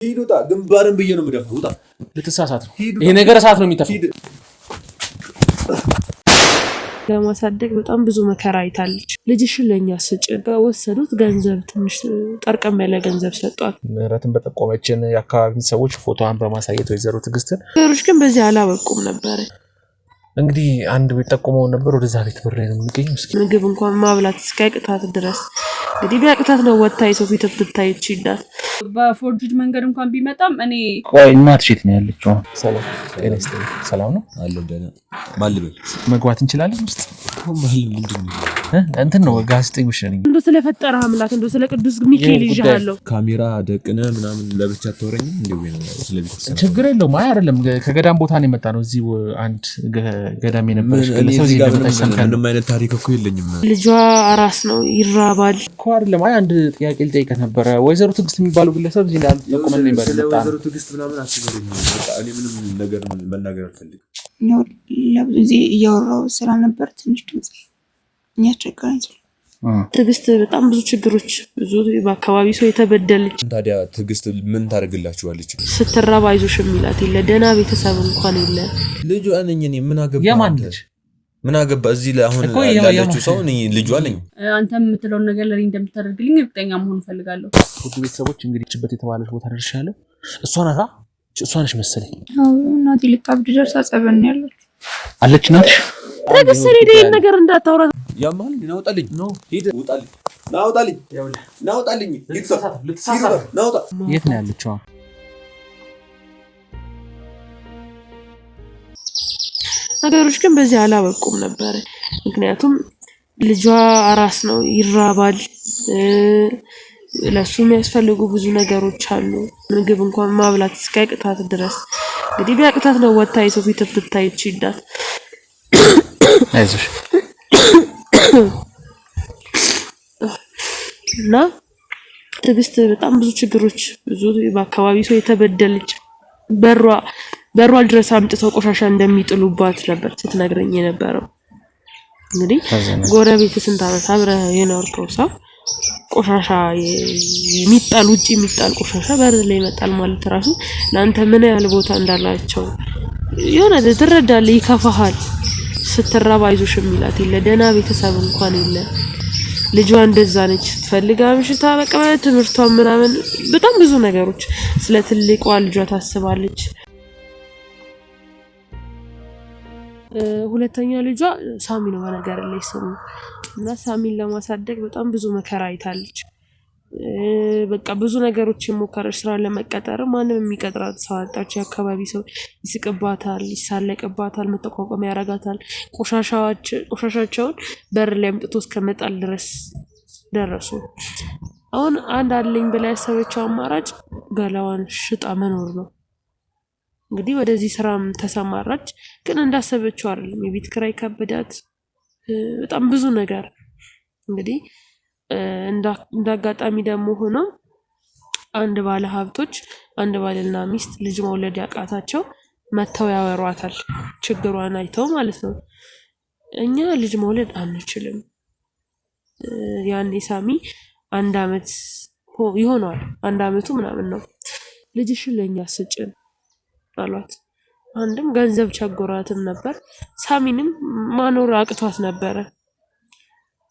ሂዱታ ግንባርን ብዬ ነው የምደፋው። ውጣ። ልትሳሳት ነው። ይሄ ነገር እሳት ነው የሚተፋው። ለማሳደግ በጣም ብዙ መከራ አይታለች። ልጅሽን ለኛ ስጭ ወሰዱት። ገንዘብ ትንሽ ጠርቀም ያለ ገንዘብ ሰጧት። ምህረትን በጠቆመችን የአካባቢ ሰዎች ፎቶዋን በማሳየት ወይዘሮ ትዕግስትን ነገሮች ግን በዚህ አላበቁም ነበር። እንግዲህ አንድ ቤት ጠቆመው ነበር። ወደዛ ቤት ብር ላይ ነው የሚገኘው። ምግብ እንኳን ማብላት እስከቅጣት ድረስ እንግዲህ ቢያቅታት ነው ወጣ የሰው ፊት ብታይ ይችላል። በፎርጅድ መንገድ እንኳን ቢመጣም እኔ ቆይ እናትሽ የት ነው ያለችው? ሰላም ጤናስ ሰላም ነው አለው። ደህና ማልበል መግባት እንችላለን ውስጥ ምንድነው እንትን ነው ጋዜጠኞች ነኝ። እንደው ስለፈጠረ አምላክ እንደው ስለ ቅዱስ ሚካኤል ይዣለሁ። ካሜራ ደቅነ ምናምን ለብቻ ተወረኝ እንደው ስለዚህ ችግር የለውም። አይ አይደለም ከገዳም ቦታ ነው የመጣ ነው። እዚህ አንድ ገዳም የነበረች ግለሰብ እዚህ እንደመጣች ሰምተን ምንም አይነት ታሪክ እኮ የለኝም። ልጇ አራስ ነው ይራባል እኮ አይደለም። አይ አንድ ጥያቄ ልጠይቅህ ነበር። ወይዘሮ ትዕግስት የሚባለው ግለሰብ እዚህ እንዳል ተቆመን ነበር የመጣ። ወይዘሮ ትዕግስት ምናምን አትበለኝ። በቃ እኔ ምንም ነገር መናገር አልፈልግም። ነው ለብዙ ጊዜ እያወራው ስለነበር ትንሽ ድምጽ ያስቸግራል። ትዕግስት በጣም ብዙ ችግሮች ብዙ በአካባቢ ሰው የተበደለች። ታዲያ ትዕግስት ምን ታደርግላችኋለች? ስትራባ አይዞሽ የሚላት የለ ደህና ቤተሰብ እንኳን የለ። ልጇ ነኝ እኔ ምን አገባ? የማን ልጅ ምን አገባ? እዚህ ላይ አሁን ያለችው ሰው ነኝ ልጇ ነኝ። አንተ የምትለው ነገር ለኔ እንደምታደርግልኝ እርግጠኛ መሆን ፈልጋለሁ። ሁሉ ቤተሰቦች እንግዲህ ችበት የተባለች ቦታ ደርሻለሁ። እሷ ነሽ መሰለኝ። አዎ እናቴ ልታብድ ደርሳ ጸበል ነው ያለች አለች ናትሽ። ትዕግስት ይሄን ነገር እንዳታወራ ያማል ናውጣልኝ ነው ሂድ ውጣልኝ ናውጣልኝ ናውጣልኝ ልትሳሳት ናውጣ። የት ነው ያለችው? ነገሮች ግን በዚህ አላበቁም ነበር። ምክንያቱም ልጇ አራስ ነው ይራባል። ለሱ የሚያስፈልጉ ብዙ ነገሮች አሉ። ምግብ እንኳን ማብላት እስከቅጣት ድረስ እንግዲህ ቢያቅታት ነው ወጣ የሰው ፊት ብታይ ይችላል። አይዞሽ እና ትዕግስት በጣም ብዙ ችግሮች ብዙ በአካባቢ ሰው የተበደለች በሯ ድረስ አምጥተው ቆሻሻ እንደሚጥሉባት ነበር ስትነግረኝ የነበረው። እንግዲህ ጎረቤት ስንት ዓመት አብረህ የኖርከው ሰው ቆሻሻ የሚጣል ውጪ የሚጣል ቆሻሻ በር ላይ ይመጣል ማለት ራሱ ለአንተ ምን ያህል ቦታ እንዳላቸው የሆነ ትረዳለህ። ይከፋሃል። ስትራባ አይዞሽ የሚላት የለ ደህና ቤተሰብ እንኳን የለ። ልጇ እንደዛ ነች። ስትፈልጋ ምሽታ በቃ ትምህርቷን ምናምን በጣም ብዙ ነገሮች ስለ ትልቋ ልጇ ታስባለች። ሁለተኛ ልጇ ሳሚ ነው በነገር ላይ ስሙ እና ሳሚን ለማሳደግ በጣም ብዙ መከራ አይታለች። በቃ ብዙ ነገሮች የሞከረች ስራ ለመቀጠር ማንም የሚቀጥራት ሰው አጣች። የአካባቢ ሰው ይስቅባታል፣ ይሳለቅባታል፣ መጠቋቋም ያረጋታል። ቆሻሻቸውን በር ላይ አምጥቶ እስከመጣል ድረስ ደረሱ። አሁን አንድ አለኝ ብላ ያሰበችው አማራጭ ገላዋን ሽጣ መኖር ነው። እንግዲህ ወደዚህ ስራም ተሰማራች። ግን እንዳሰበችው አይደለም። የቤት ኪራይ ከበዳት። በጣም ብዙ ነገር እንግዲህ እንዳጋጣሚ ደግሞ ሆኖ አንድ ባልና ሚስት ልጅ መውለድ ያቃታቸው መተው ያወሯታል። ችግሯን አይተው ማለት ነው። እኛ ልጅ መውለድ አንችልም። ያኔ ሳሚ 1 አመት ይሆናል። 1 አመቱ ምናምን ነው። ልጅሽን ለኛ ስጭን አሏት። አንድም ገንዘብ ቸጎራትም ነበር። ሳሚንም ማኖር አቅቷት ነበረ።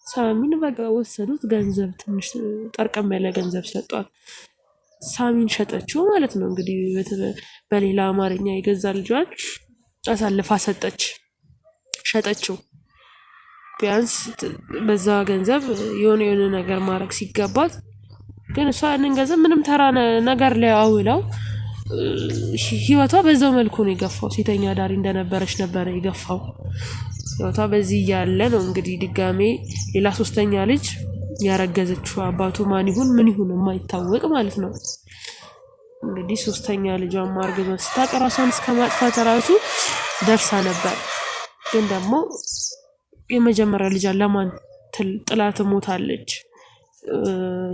ሳሚን በቃ ወሰዱት። ገንዘብ ትንሽ ጠርቀም ያለ ገንዘብ ሰጧት። ሳሚን ሸጠችው ማለት ነው። እንግዲህ በሌላ አማርኛ የገዛ ልጇን አሳልፋ ሸጠችው። ቢያንስ በዛ ገንዘብ የሆነ ነገር ማድረግ ሲገባት ግን እሷ ያንን ገንዘብ ምንም ተራ ነገር ላይ አውላው ህይወቷ በዛው መልኩ ነው የገፋው። ሴተኛ ዳሪ እንደነበረች ነበር የገፋው። ህይወቷ በዚህ ያለ ነው። እንግዲህ ድጋሜ ሌላ 3ኛ ልጅ ያረገዘችው አባቱ ማን ይሁን ምን ይሁን የማይታወቅ ማለት ነው። እንግዲህ 3ኛ ልጇን ማርገዟን ስታውቅ ራሷን እስከማጥፋት ራሱ ደርሳ ነበር። ግን ደግሞ የመጀመሪያ ልጅ ለማን ጥላት ሞታለች።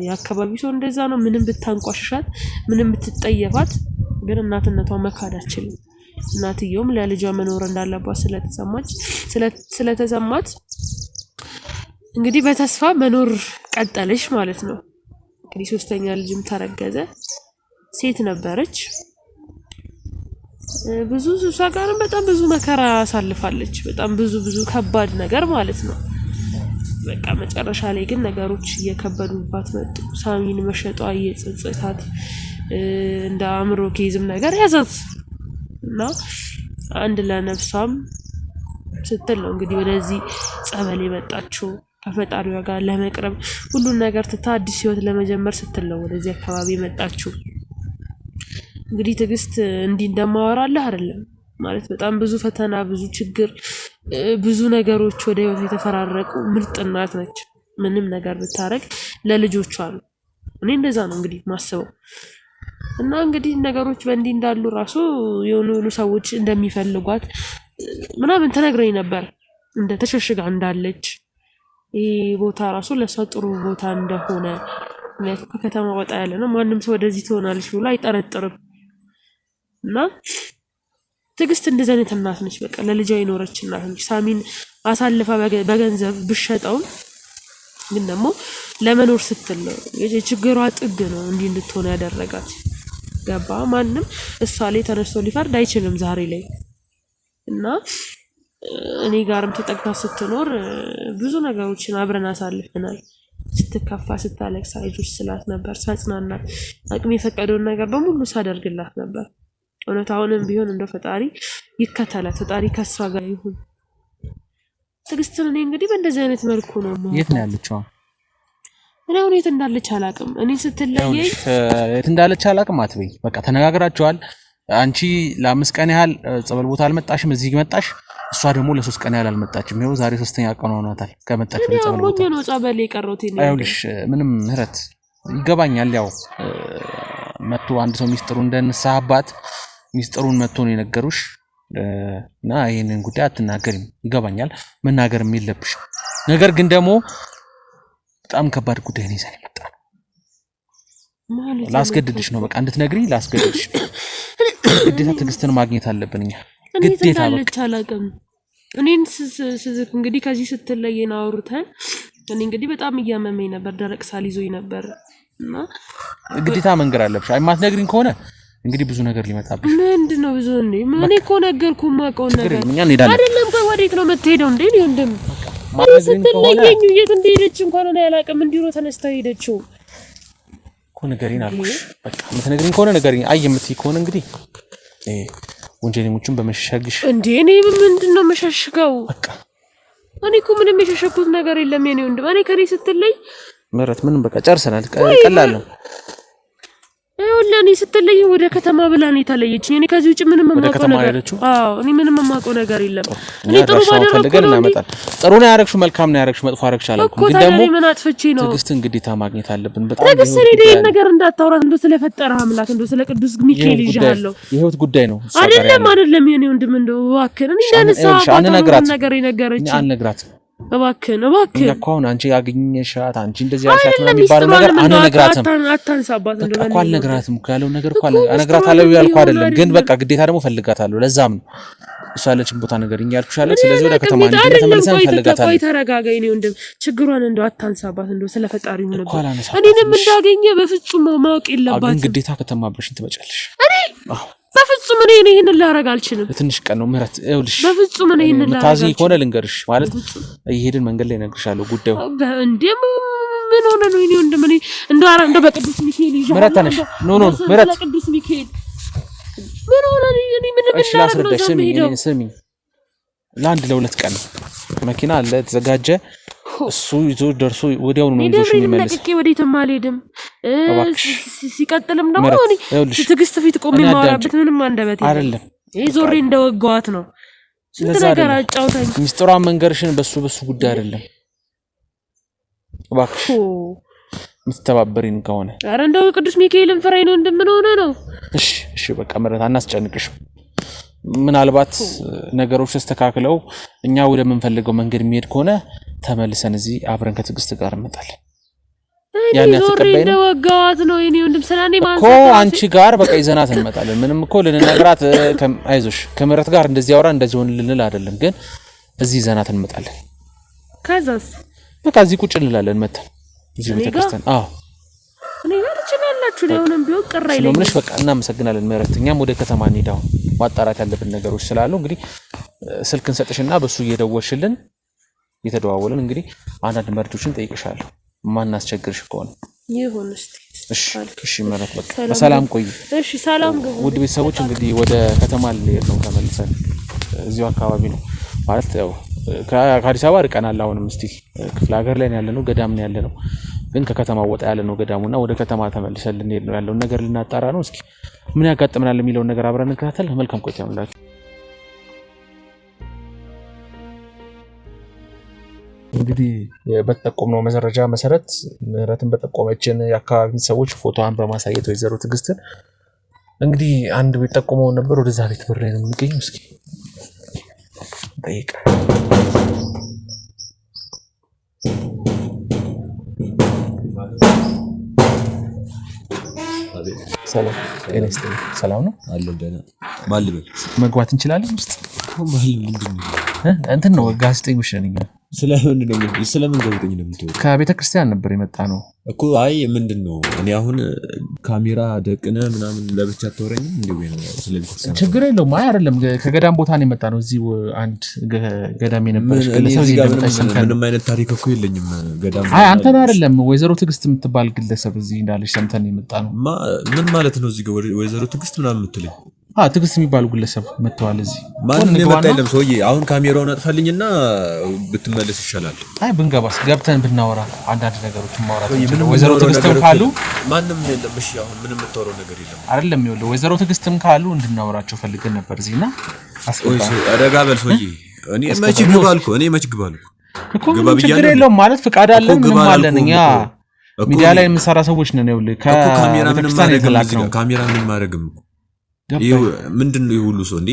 የአካባቢ ሰው እንደዛ ነው። ምንም ብታንቋሽሻት ምንም ብትጠየፋት ግን እናትነቷን መካድ አትችልም። እናትየውም ለልጇ መኖር እንዳለባት ስለተሰማት እንግዲህ በተስፋ መኖር ቀጠለች ማለት ነው። እንግዲህ 3ኛ ልጅም ተረገዘ። ሴት ነበረች። ብዙ እሷ ጋርም በጣም ብዙ መከራ አሳልፋለች። በጣም ብዙ ከባድ ነገር ማለት ነው። በቃ መጨረሻ ላይ ግን ነገሮች እየከበዱባት መጡ። ሳሚን መሸጧ እየጸጸታት እንደ አእምሮ ኬዝም ነገር ያዛት እና አንድ ለነፍሷም ስትል ነው እንግዲህ ወደዚህ ጸበል የመጣችው ከፈጣሪዋ ጋር ለመቅረብ ሁሉን ነገር ትታ አዲስ ህይወት ለመጀመር ስትል ነው ወደዚህ አካባቢ የመጣችው። እንግዲህ ትዕግስት እንዲህ እንደማወራለህ አይደለም ማለት በጣም ብዙ ፈተና፣ ብዙ ችግር፣ ብዙ ነገሮች ወደ ህይወት የተፈራረቁ ምርጥ እናት ነች። ምንም ነገር ብታረግ ለልጆቿ ነው። እኔ እንደዛ ነው እንግዲህ ማስበው። እና እንግዲህ ነገሮች በእንዲህ እንዳሉ ራሱ የሆኑ ሰዎች እንደሚፈልጓት ምናምን ተነግረኝ ነበር፣ እንደ ተሸሽጋ እንዳለች። ይሄ ቦታ ራሱ ለሷ ጥሩ ቦታ እንደሆነ ምክንያቱም ከከተማ ወጣ ያለ ነው። ማንም ሰው ወደዚህ ትሆናለች ብሎ አይጠረጥርም። እና ትዕግስት እንደዚህ አይነት እናት ነች። በቃ ለልጇ የኖረች እናት ነች። ሳሚን አሳልፋ በገንዘብ ብሸጠው ግን ደግሞ ለመኖር ስትል ነው። የችግሯ ጥግ ነው እንዲህ እንድትሆን ያደረጋት። ገባ? ማንም እሷ ላይ ተነስቶ ሊፈርድ አይችልም ዛሬ ላይ። እና እኔ ጋርም ተጠግታ ስትኖር ብዙ ነገሮችን አብረን አሳልፈናል። ስትከፋ ስታለቅስ አይዞሽ ስላት ነበር፣ ሳጽናናት፣ አቅሜ የፈቀደውን ነገር በሙሉ ሳደርግላት ነበር። እውነት አሁንም ቢሆን እንደው ፈጣሪ ይከተላት፣ ፈጣሪ ከሷ ጋር ይሁን። ትዕግስትን እኔ እንግዲህ በእንደዚህ አይነት መልኩ ነው ማለት። የት ነው ያለችው? እኔ አሁን የት እንዳለች አላቅም። እኔ ስትለየኝ የት እንዳለች አላቅም አትበይ። በቃ ተነጋግራችኋል። አንቺ ለ5 ቀን ያህል ጸበል ቦታ አልመጣሽም፣ እዚህ መጣሽ። እሷ ደግሞ ለ3 ቀን ያህል አልመጣችም። ይሄው ዛሬ 3ኛ ቀን ሆኗታል ከመጣች ወደ ጸበል ቦታ። ነው ጸበል የቀረውት ነው። አይውልሽ ምንም ምህረት ይገባኛል። ያው መጥቶ አንድ ሰው ሚስጥሩ እንደነሳ አባት ሚስጥሩን መጥቶ ነው የነገሩሽ እና ይሄንን ጉዳይ አትናገሪም። ይገባኛል፣ መናገርም የለብሽ። ነገር ግን ደግሞ በጣም ከባድ ጉዳይ ነው ይዘን የመጣው። ላስገድድሽ ነው በቃ እንድትነግሪ ላስገድድሽ። ግዴታ ትዕግስትን ማግኘት አለብን እኛ ግዴታ። በቃ አላቅም እኔን እንግዲህ ከዚህ ስትለየን አውርተን እኔ እንግዲህ በጣም እያመመኝ ነበር፣ ደረቅ ሳል ይዞኝ ነበር እና ግዴታ መንገር አለብሽ። አይማትነግሪኝ ከሆነ እንግዲህ ብዙ ነገር ሊመጣብሽ። ምንድነው ብዙ እንዴ? እኔ እኮ ነገርኩ ማቀው ነገር አይደለም። ቆይ ወዴት ነው የምትሄደው እንዴ? እኔ እንደም ማትነግሪኝ ከሆነ የት እንደሄደች እንኳን እኔ አላቅም። እንዲሮ ተነስታ ሄደችው እኮ ንገሪኝ አልኩሽ። በቃ የምትነግሪኝ ከሆነ ንገሪኝ። አይ የምትይ ከሆነ እንግዲህ ወንጀለኞችን በመሸሸግሽ እንዴ? እኔ ምንድነው መሸሽገው? በቃ እኔ እኮ ምንም የሸሸኩት ነገር የለም። የኔ ወንድም እኔ ከኔ ስትለይ ምህረት ምንም በቃ ጨርሰናል። ቀላል ነው። ለኔ ስትለይ ወደ ከተማ ብላ ነው የተለየች። እኔ ከዚህ ውጭ ምንም የማውቀው ነገር እኔ ምንም የማውቀው ነገር የለም። እኔ ጥሩ ባደረኩ ነው እናመጣለን። ጥሩ ነው ያረክሽው፣ መልካም ነው ያረክሽው፣ መጥፎ አረክሽ አላልኩም። ግን ደግሞ ምን አጥፍቼ ነው? ትዕግስትን ግዴታ ማግኘት አለብን። በጣም ትዕግስት ይሄን ነገር እንዳታወራት እንደው ስለፈጠረ አምላክ እንደው ስለ ቅዱስ ሚካኤል ይዣለሁ። የህይወት ጉዳይ ነው። አይደለም የኔ ወንድም እንደው እባክህን እኔ እንደነሳ ነገር ይነገረች አንነግራትም። እባክህን እኮ አሁን አንቺ ያገኘሻት አንቺ እንደዚህ ያልሻት ነው የሚባለው ነገር አንነግራትም። አታንሳባት እንደው እኮ አልነግራትም እኮ ያለው ነገር እኮ አነግራታለሁ ያልኩ አይደለም። ግን በቃ ግዴታ ደግሞ ፈልጋታለሁ። ለዛም ነው እሷ ያለችን ቦታ ነገርኝ ያልኩሽ አለ። ስለዚህ ወደ ከተማ እንድትመጣ ተመልሰን ፈልጋታለሁ። ቆይ ተረጋጋ የኔ ወንድም፣ ችግሯን እንደው አታንሳባት እንደው ስለፈጣሪው ነው። እኔንም እንዳገኘ በፍጹም ማወቅ የለባትም። ግን ግዴታ ከተማ አብረሽኝ ትመጫለሽ። በፍጹም እኔ ይሄንን ላረግ አልችልም። ትንሽ ቀን ነው ምህረት። ይኸውልሽ በፍጹም እኔ ይሄንን ላረግ ታዚ ከሆነ ልንገርሽ ማለት እየሄድን መንገድ ላይ እነግርሻለሁ ጉዳዩ። እንዴም ምን ሆነ ነው? እኔ ወንድም እኔ እንደው በቅዱስ ሚካኤል ይዣለሁ። ምህረት ተነሽ። ኖ ምህረት በቅዱስ ሚካኤል ምን ሆነ? እኔ ምን እሺ ላስረዳሽ። ስሚኝ ለአንድ ለ2 ቀን መኪና አለ ተዘጋጀ። እሱ ይዞ ደርሶ ወዲያው ነው ይዞሽ የሚመለስ። ለቅቄ ወዴትም አልሄድም። ሲቀጥልም ደግሞ እኔ ትዕግስት ፊት ቆሜ ማወራበት ምንም አንደበት አይደለም። ይሄ ዞሬ እንደወጋዋት ነው። ስንት ነገር አጫውታኝ። ሚስጥሯን መንገርሽን በሱ ጉዳይ አይደለም። እባክሽ ምትተባበሪን ከሆነ ኧረ እንደው ቅዱስ ሚካኤልን ፍራይ ነው እንደምን ሆነ ነው። እሺ በቃ ምህረት አናስጨንቅሽም። ምናልባት ነገሮች ተስተካክለው እኛ ወደ ምንፈልገው መንገድ የሚሄድ ከሆነ ተመልሰን እዚህ አብረን ከትዕግስት ጋር እንመጣለን። ያን ያተቀበይን ወጋዋት ነው የኔ ወንድም ስለኔ ማንሳት እኮ አንቺ ጋር በቃ ይዘናት እንመጣለን። ምንም እኮ ልንነግራት አይዞሽ ከምህረት ጋር እንደዚህ አወራ እንደዚህ ሆነ ልንል አይደለም፣ ግን እዚህ ይዘናት እንመጣለን። ከዛስ በቃ እዚህ ቁጭ እንላለን መተን እዚህ ቤተክርስቲያን። እኔ ጋር እችላለሁ ትችላላችሁ አሁንም ቢሆን ቅር አይለኝም ስለምንሽ በቃ እናመሰግናለን ምህረት እኛም ወደ ከተማ እንሄዳው ማጣራት ያለብን ነገሮች ስላሉ እንግዲህ ስልክ እንሰጥሽና በሱ እየደወልሽልን እየተደዋወልን እንግዲህ አንዳንድ መረጃዎችን ጠይቅሻለሁ ማን አስቸግርሽ ከሆነ ይሁን እሺ ምህረት በቃ በሰላም ቆይ እሺ ሰላም ግቡ ውድ ቤተሰቦች እንግዲህ ወደ ከተማ ልንሄድ ነው ተመልሰን እዚሁ አካባቢ ነው ማለት ያው ከአዲስ አበባ ርቀናል አሁንም እስቲ ክፍለ ሀገር ላይ ያለነው ገዳም ነው ያለነው ግን ከከተማው ወጣ ያለነው ገዳሙና ወደ ከተማ ተመልሰን ልንሄድ ነው ያለው ነገር ልናጣራ ነው እስኪ ምን ያጋጥመናል የሚለው ነገር አብረን እንከታተል መልካም ቆይታ ይሁንላችሁ እንግዲህ በተጠቆምነው መረጃ መሰረት ምህረትን በተጠቆመችን የአካባቢ ሰዎች ፎቶዋን በማሳየት ወይዘሮ ትግስትን እንግዲህ አንድ ቤት ጠቆመው ነበር ወደዛ ቤት ብር ላይ ነው የሚገኘው እስኪ ጠይቅ ሰላም ጤናስት ሰላም ነው አለ ደና ማልበል መግባት እንችላለን ውስጥ እንትን ነው ጋዜጠኞች ነን ስለምን ጋዜጠኝ ነው የምትወጣው ከቤተ ክርስቲያን ነበር የመጣ ነው እኮ አይ ምንድነው እኔ አሁን ካሜራ ደቅነ ምናምን ለብቻ ተወረኝ እንደው ነው ስለዚህ ችግር የለውም አይ አይደለም ከገዳም ቦታ ነው የመጣ ነው እዚህ አንድ ገዳም የነበረች ግለሰብ እዚህ ምንም አይነት ታሪክ እኮ የለኝም ገዳም አይ አንተ አይደለም ወይዘሮ ትግስት የምትባል ግለሰብ እዚህ እንዳለች ሰምተን የመጣ ነው ምን ማለት ነው እዚህ ወይዘሮ ትግስት ምናምን የምትለኝ ትግስት የሚባሉ ግለሰብ መጥተዋል እዚህ ማን ነው የመጣይለም ሰውዬ አሁን ካሜራውን አጥፋልኝና ብትመለስ ይሻላል አይ ብንገባስ ገብተን ብናወራ አንዳንድ ነገሮች ማውራት ወይዘሮ ትግስትም ካሉ ማንም የለም እሺ አሁን ምንም ተወረው ነገር የለም አይደለም ይኸውልህ ወይዘሮ ትግስትም ካሉ እንድናወራቸው ፈልገን ነበር እዚህና አስቀጣ አደጋ በል ሰውዬ እኔ መች ግባልኩ እኮ ችግር የለውም ማለት ፍቃድ አለን ምን ማለት እኛ ሚዲያ ላይ የምንሰራ ሰዎች ነን ይኸውልህ ካሜራ ምን ማድረግም ምንድነው ይሁሉ ሰው እንዴ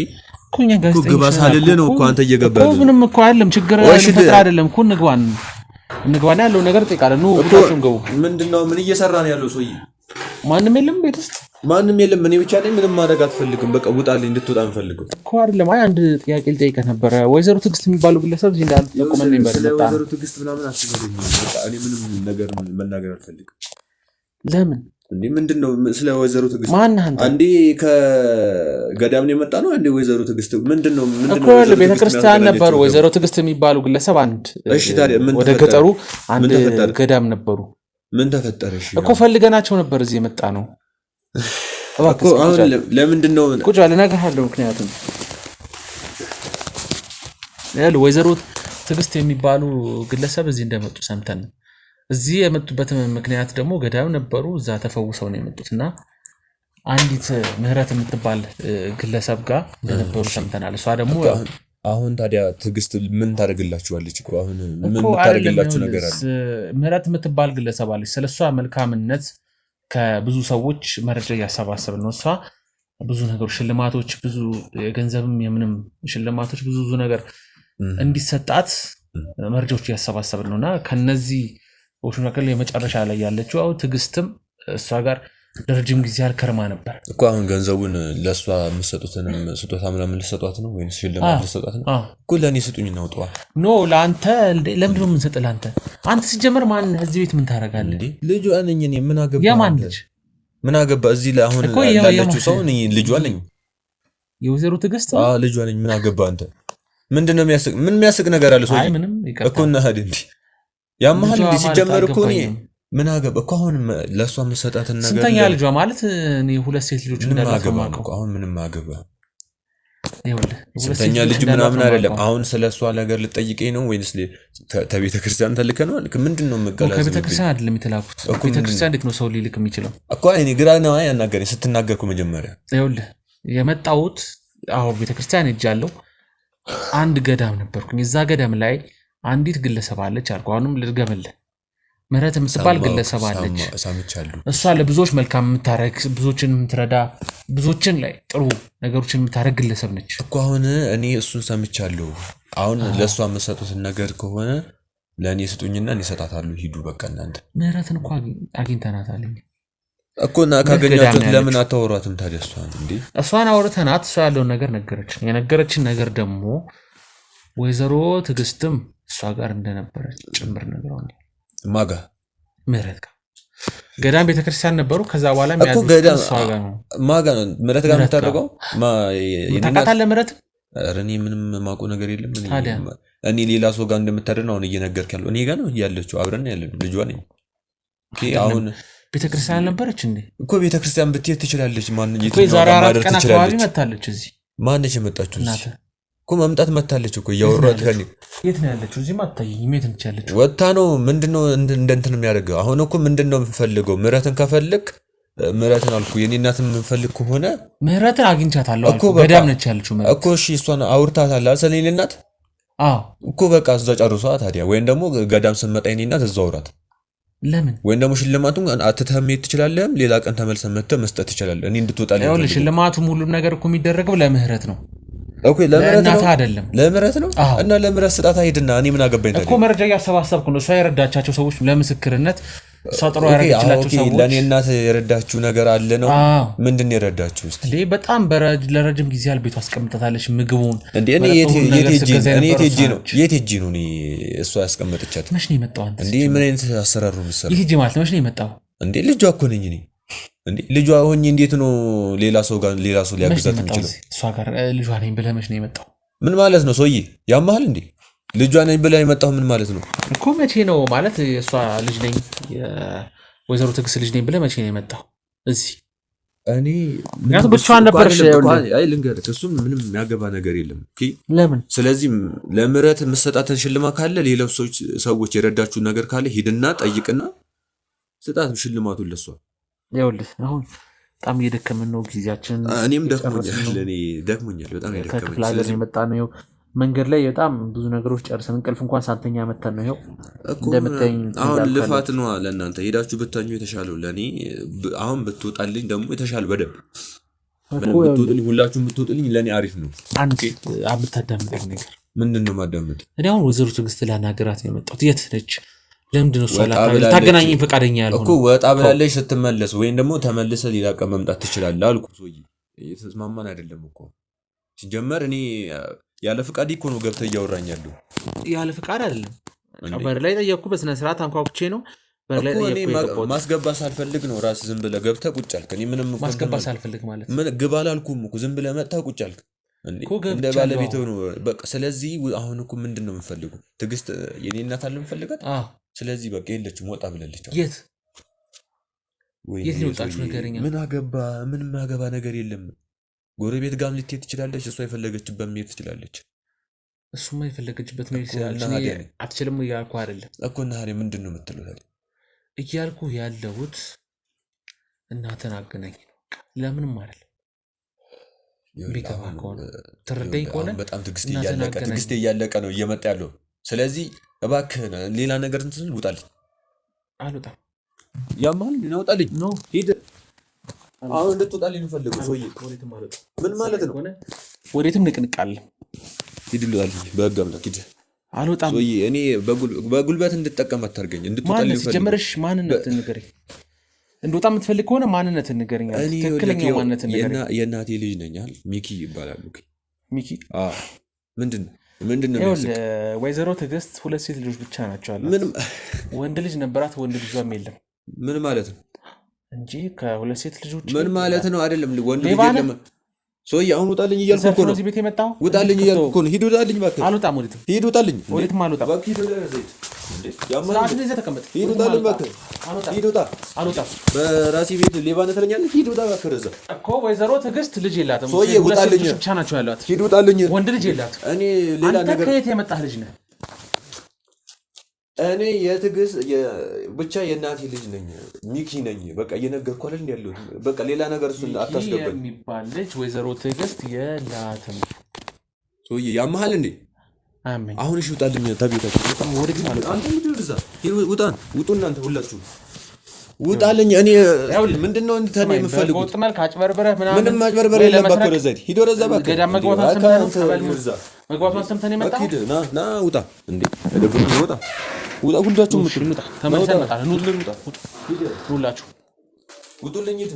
ኩኛ ጋዜጠኛ ግባ ሳልልህ ነው እኮ አንተ እየገባህ ነው ምንም እኮ አይደለም ችግር ፈጥራ አይደለም እኮ እንግባና ያለው ነገር ጠይቃለን ነው ሁላችሁም ገቡ ምንድነው ምን እየሰራ ነው ያለው ሰውዬ ማንም የለም ቤት ውስጥ ማንም የለም እኔ ብቻ ነኝ ምንም ማድረግ አትፈልግም በቃ ውጣልኝ እንድትወጣ እንፈልገው እኮ አይደለም አይ አንድ ጥያቄ ልጠይቅህ ነበር ወይዘሮ ትግስት የሚባሉ ግለሰብ እዚህ እንዳሉ ተቆመን ነበር ወይዘሮ ትግስት ምናምን አትነግረኝ በቃ እኔ ምንም ነገር መናገር አልፈልግም ለምን እንዴ ምንድነው ስለ ወይዘሮ ትግስት ማን አንዴ ከገዳም ነው የመጣ ነው አንዴ ወይዘሮ ትግስት ምንድነው እኮ ቤተ ክርስቲያን ነበር ወይዘሮ ትግስት የሚባሉ ግለሰብ አንድ እሺ ታዲያ ምን ወደ ገጠሩ አንድ ገዳም ነበሩ ምን ተፈጠረ እሺ እኮ ፈልገናቸው ነበር እዚህ የመጣ ነው እኮ አሁን ለምንድነው ቁጭ አለ ነገር አለው ምክንያቱም ወይዘሮ ትግስት የሚባሉ ግለሰብ እዚህ እንደመጡ ሰምተን እዚህ የመጡበት ምክንያት ደግሞ ገዳም ነበሩ እዛ ተፈውሰው ነው የመጡትና አንዲት ምህረት የምትባል ግለሰብ ጋር እንደነበሩ ሰምተናል እሷ ደግሞ አሁን ታዲያ ትግስት ምን ታደርግላችኋለች እኮ አሁን ምን ታደርግላችሁ ነገር አለ ምህረት የምትባል ግለሰብ አለች ስለሷ መልካምነት ከብዙ ሰዎች መረጃ ያሰባሰብን ነው እሷ ብዙ ነገሮች ሽልማቶች ብዙ የገንዘብም የምንም ሽልማቶች ብዙ ነገር እንዲሰጣት መረጃዎች ያሰባሰብን ነውና ከነዚህ ወሽናከለ የመጨረሻ ላይ ያለችው አው ትግስትም እሷ ጋር ለረጅም ጊዜ አልከርማ ነበር እኮ አሁን ገንዘቡን ለሷ መስጠቱትንም ስጦታ ምናምን ልሰጧት ነው ወይስ ሽልማት ልሰጧት ነው እኮ ለኔ ስጡኝ ነው ወጣ ኖ ላንተ ለምንድነው የምንሰጥ አንተ ሲጀመር ማን እዚህ ቤት ምን ታረጋለህ እንዴ ልጅ አለኝ እኔ ምን አገባ የማን ልጅ ምን አገባ እዚህ ላይ አሁን ያለችው ሰው እኔ ልጅ አለኝ የወይዘሮ ትግስት ልጅ አለኝ ምን አገባ አንተ ምንድነው የሚያስቅ ነገር አለ ሰው አይ ምንም እኮ እና ሀዲንዲ ያማል እንዴ ሲጀመር እኮ እኔ ምን አገባ እኮ አሁን ለሷ መሰጣትን ነገር ስንተኛ ልጇ ማለት እኔ ሁለት ሴት ልጆች እንዳላገባው አሁን ምንም አገባ ስንተኛ ልጅ ምናምን አይደለም አሁን ስለሷ ነገር ልጠይቀኝ ነው ወይስ ተቤተ ክርስቲያን ተልከነው ምንድነው መገላጽ ከቤተ ክርስቲያን አይደለም የተላኩት ቤተ ክርስቲያን እንዴት ነው ሰው ሊልክ የሚችለው እኮ እኔ ግራ ነው ያናገረኝ ስትናገርኩ መጀመሪያ ይኸውልህ የመጣሁት ቤተ ክርስቲያን ሄጃለሁ አንድ ገዳም ነበርኩኝ እዛ ገዳም ላይ አንዲት ግለሰብ አለች አልኩ አሁንም ልድገምልህ ምህረት የምትባል ግለሰብ አለች እሷ ለብዙዎች መልካም የምታረግ ብዙዎችን የምትረዳ ብዙዎችን ላይ ጥሩ ነገሮችን የምታረግ ግለሰብ ነች እኮ አሁን እኔ እሱን ሰምቻለሁ አሁን ለሷ መሰጡት ነገር ከሆነ ለኔ ስጡኝና እኔ ሰጣታለሁ ሂዱ በቃ እናንተ ምህረትን እንኳን አግኝተናታል እኮና ካገኛችሁት ለምን አታወሯትም ታዲያ እሷን አውርተናት እሷ ያለውን ነገር የነገረችን ነገር ደግሞ ወይዘሮ ትግስትም እሷ ጋር እንደነበረች ጭምር ነግራው ማጋ ምህረት ጋር ገዳም ቤተክርስቲያን ነበሩ። ከዛ በኋላ እኮ ገዳም ማጋ ነው ምረት ጋር የምታደርገው ታውቃታለህ። ምረት እኔ ምንም የማውቀው ነገር የለም። እኔ ሌላ ሰው ጋር እንደምታደርግ ነው አሁን እየነገርክ ያለው። እኔ ጋር ነው ያለችው፣ አብረን ያለነው ልጇ ነኝ። አሁን ቤተክርስቲያን ነበረች እንዴ? እኮ ቤተክርስቲያን ብትሄድ ትችላለች። ማን ዛሬ 4 ቀን አካባቢ መታለች እዚህ። ማነች የመጣችው እዚህ? እኮ መምጣት መታለች እኮ እያወራች ከኔ። የት ነው ያለችው? እዚህ ማታየኝ የት ነች ያለችው? ወጣ ነው ምንድነው እንደንትን የሚያደርገው? አሁን እኮ ምንድነው የምፈልገው? ምረትን ከፈልክ ምረትን አልኩ። የኔ እናትን የምፈልግ ከሆነ ምረትን አግኝቻታለሁ አልኩ። ገዳም ነች ያለችው ምረት እኮ። እሺ እሷን አውርታታለህ ስለኔ እናት? አዎ እኮ በቃ እዛ ጨርሷ ታዲያ። ወይም ደግሞ ገዳም ስመጣ የኔ እናት እዛው አውራት። ለምን? ወይም ደግሞ ሽልማቱን አትተህ መሄድ ትችላለህ። ሌላ ቀን ተመልሰህ መጥተህ መስጠት ትችላለህ። እኔ እንድትወጣልኝ ነው። ሽልማቱም ሁሉም ነገር እኮ የሚደረገው ለምህረት ነው። ኦኬ ለምህረት ነው አይደለም? ለምህረት ነው። እና ለምህረት ስጣታ ሄድና እኔ ምን አገባኝ ታዲያ? እኮ መረጃ እያሰባሰብኩ ነው። እሷ የረዳቻቸው ሰዎች ለምስክርነት እሷ ጥሩ ያረጋችላቸው ሰዎች። ለኔ እናት የረዳችሁ ነገር አለ ነው? ምንድነው የረዳችሁ? እስቲ እንዴ በጣም ለረጅም ጊዜ ቤቷ አስቀምጣታለች ምግቡን። እንዴ እኔ የት ሄጄ ነው እኔ እሷ ያስቀመጠቻት? መች ነው የመጣው አንተ? እንዴ ምን አይነት አሰራሩ ምሰራ? ይሄ ሄጄ ማለት መች ነው የመጣው? እንዴ ልጇ እኮ ነኝ እኔ። እንዴ ልጇ ሆኜ እንዴት ነው ሌላ ሰው ሊያግዛት የሚችለው? እሷ ጋር ልጇ ነኝ ብለህ መች ነው የመጣው? ምን ማለት ነው ሰውዬ? ያማሃል እንዴ? ልጇ ነኝ ብለህ የመጣው ምን ማለት ነው እኮ? መቼ ነው ማለት እሷ ልጅ ነኝ የወይዘሮ ትዕግስት ልጅ ነኝ ብለህ መቼ ነው የመጣው እዚህ? እኔ ምክንያቱም ብቻዋን ነበርሽ። አይ ልንገርህ፣ እሱም ምንም የሚያገባ ነገር የለም። ለምን? ስለዚህ ለምህረት የምትሰጣትን ሽልማት ካለ ሌሎች ሰዎች የረዳችሁን ነገር ካለ ሂድና ጠይቅና ስጣት ሽልማቱን ለሷ። ይኸውልህ አሁን በጣም እየደከመን ነው ጊዜያችን። እኔም ደክሞኛል በጣም ያደከመኝ። ከክፍለ ሀገር የመጣ ነው። መንገድ ላይ በጣም ብዙ ነገሮች ጨርሰን እንቅልፍ እንኳን ሳንተኛ መተን ነው። ይኸው እንደምታይኝ አሁን ልፋት ነው ለእናንተ። ሄዳችሁ ብታኙ የተሻለው ለእኔ አሁን ብትወጣልኝ ደግሞ የተሻለ በደንብ ብትወጥልኝ፣ ሁላችሁም ብትወጥልኝ ለእኔ አሪፍ ነው። አንድ የምታዳምጠኝ ነገር ምንድን ነው ማዳመጥ? እኔ አሁን ወይዘሮ ትዕግስት ላናገራት ነው የመጣሁት። የት ነች? ለምንድን ነው እሷ ታገናኘኝ ፈቃደኛ ያልሆነ? እኮ ወጣ ብላለች። ስትመለስ ወይም ደግሞ ተመልሰ ሌላ ቀን መምጣት ትችላለህ አልኩ። ሰውዬ የተስማማን አይደለም እኮ ሲጀመር። እኔ ያለ ፍቃድ እኮ ነው ገብተህ እያወራኝ ያለው። ያለ ፍቃድ አይደለም። በር ላይ ጠየቅኩ፣ በስነ ስርዓት አንኳኩቼ ነው በር ላይ ጠየቅኩ። ማስገባ ሳልፈልግ ነው ራስህ ዝም ብለህ ገብተህ ቁጭ አልክ። እኔ ምንም ማስገባ ሳልፈልግ ማለት ምን ግባ አላልኩም እኮ ዝም ብለህ መጥተህ ቁጭ አልክ እንደ ባለቤት ነው በቃ። ስለዚህ አሁን እኮ ምንድን ነው የምፈልገው? ትዕግስት የኔ እናት አለ የምፈልጋት። ስለዚህ በቃ የለችም፣ ወጣ ብላለች። የት ነው የወጣችው? ነገርኛ ምን አገባ? ምንም ያገባ ነገር የለም። ጎረቤት ጋርም ልትሄድ ትችላለች። እሷ የፈለገችበት መሄድ ትችላለች። እሱማ የፈለገችበት መሄድ ትችላለች። አትችልም እያልኩ አይደለም እኮ። እና ሀሬ ምንድን ነው የምትለው ታዲያ? እያልኩ ያለሁት እናትን አገናኝ ነው። ለምንም አይደለም። ቢገባ ከሆነ ትረዳኝ ከሆነ በጣም ትዕግስቴ እያለቀ ነው እየመጣ ያለው። ስለዚህ እባክህን ሌላ ነገር እንትን ውጣልኝ። አልወጣም። ያማል ይናውጣልኝ ነው ሂድ። አሁን እንድትወጣልኝ ነው ፈልገው ሰውዬ። ምን ማለት ነው? ወዴትም ንቅንቃለ ሂድ ልውጣልኝ። በህግ አምላክ ሂድ። አልወጣም ሰውዬ። እኔ በጉልበት እንድጠቀም አታርገኝ። እንድትወጣልኝ ፈልገው። ጀመረሽ ማንነትን ንገረኝ። እንደወጣ የምትፈልግ ከሆነ ማንነትን ንገረኝ። ትክክለኛ ማንነትን ንገረኝ። የእናቴ ልጅ ነኝ አይደል? ሚኪ ይባላል። ሚኪ ምንድን ነው ወይዘሮ ትዕግስት 2 ሴት ልጆች ብቻ ናቸው አላት። ምንም ወንድ ልጅ ነበራት፣ ወንድ ልጇም የለም። ምን ማለት ነው እንጂ ከ2 ሴት ልጆች ምን ማለት ነው? አይደለም ወንድ ልጅ የለም። ሰውዬ አሁን ውጣልኝ እያልኩ እኮ ነው። እዚህ ቤት የመጣው ውጣልኝ እያልኩ እኮ ነው። ሂድ ውጣልኝ እባክህ። አልወጣም። ወዴትም ሂድ ውጣልኝ። ወዴትም አልወጣም። እባክህ ሂድ ወደ ዘይት እንዴ ያማል። ተቀመጥ። ሂድ ውጣልኝ እባክህ። ሂድ ውጣ። አልወጣም። በራሴ ቤት ሌባ ነህ ትለኛለህ። ሂድ ውጣ እባክህ። እዛ እኮ ወይዘሮ ትዕግስት ልጅ የላትም። ሰውዬ ውጣልኝ ብቻ ናቸው ያሏት። ሂድ ውጣልኝ። ወንድ ልጅ የላትም። እኔ ሌላ ነገር አንተ ከየት የመጣህ ልጅ ነህ? እኔ የትዕግስት ብቻ የእናቴ ልጅ ነኝ። ሚኪ ነኝ። በቃ እየነገርኩህ አይደል ያለሁት። በቃ ሌላ ነገር እሱን አታስገባኝ። የሚባል ልጅ ወይዘሮ ትዕግስት የላትም። ሰውዬ ያመሃል እንዴ? አሜን። አሁን እሺ ውጣልኝ። ተቤታችሁ በጣም ወደ ግን ማለት አንተ ምን ይወርዛ ውጣን። ውጡ እናንተ ሁላችሁ ውጣልኝ። እኔ ምንድነው እንተኔ የምፈልጉት? ወጥ መልክ አጭበርበረህ ምናምን ምንም ማጭበርበር የለም። ባክ ወደ ዘይት ሂድ። ወደዛ ባክ ገዳም መግባቷን ሰምተን የመጣው ሂድ። ና ውጣ እንዴ ለምን ውጣ? ውጣ ሁላችሁም ውጣ። ተመልሰን እንመጣለን። ሁላችሁ ውጡልኝ። ሂድ።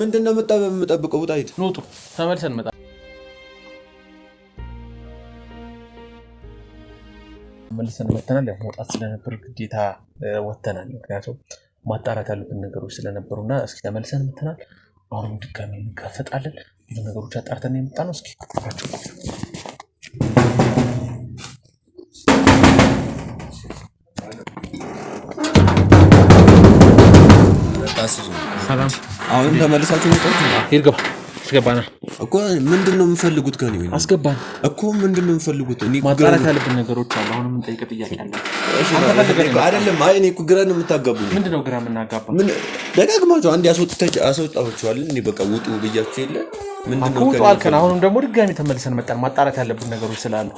ምንድነው የምጠብቀው? ውጣ ሂድ። ውጡ። ተመልሰን እንመጣለን። መልሰን መተናል። ያው መውጣት ስለነበር ግዴታ ወተናል። ምክንያቱም ማጣራት ያሉብን ነገሮች ስለነበሩና እስኪ ተመልሰን መተናል። አሁንም ድጋሚ እንከፈጣለን። ብዙ ነገሮች አጣርተን የመጣ ነው። እስኪ ሰላም። አሁን ተመልሳችሁ ይርገባ አስገባና እኮ ምንድነው የምፈልጉት? ከኔ ወይ አስገባን እኮ ምንድነው የምፈልጉት? እኔ ማጣራት ያለብን ነገሮች አሉ። አሁንም እንጠይቅ ጥያቄ አለ አይደለም? አይ እኔ እኮ ግራ ነው የምታጋቡኝ። ምንድነው ግራ የምናጋባ? ምን ደጋግማችሁ አንድ አስወጣችኋል። እኔ በቃ ውጡ ብያችሁ የለ ምንድነው ውጡ አልከን። አሁንም ደግሞ ድጋሚ ተመልሰን መጣን። ማጣራት ያለብን ነገሮች ስላሉ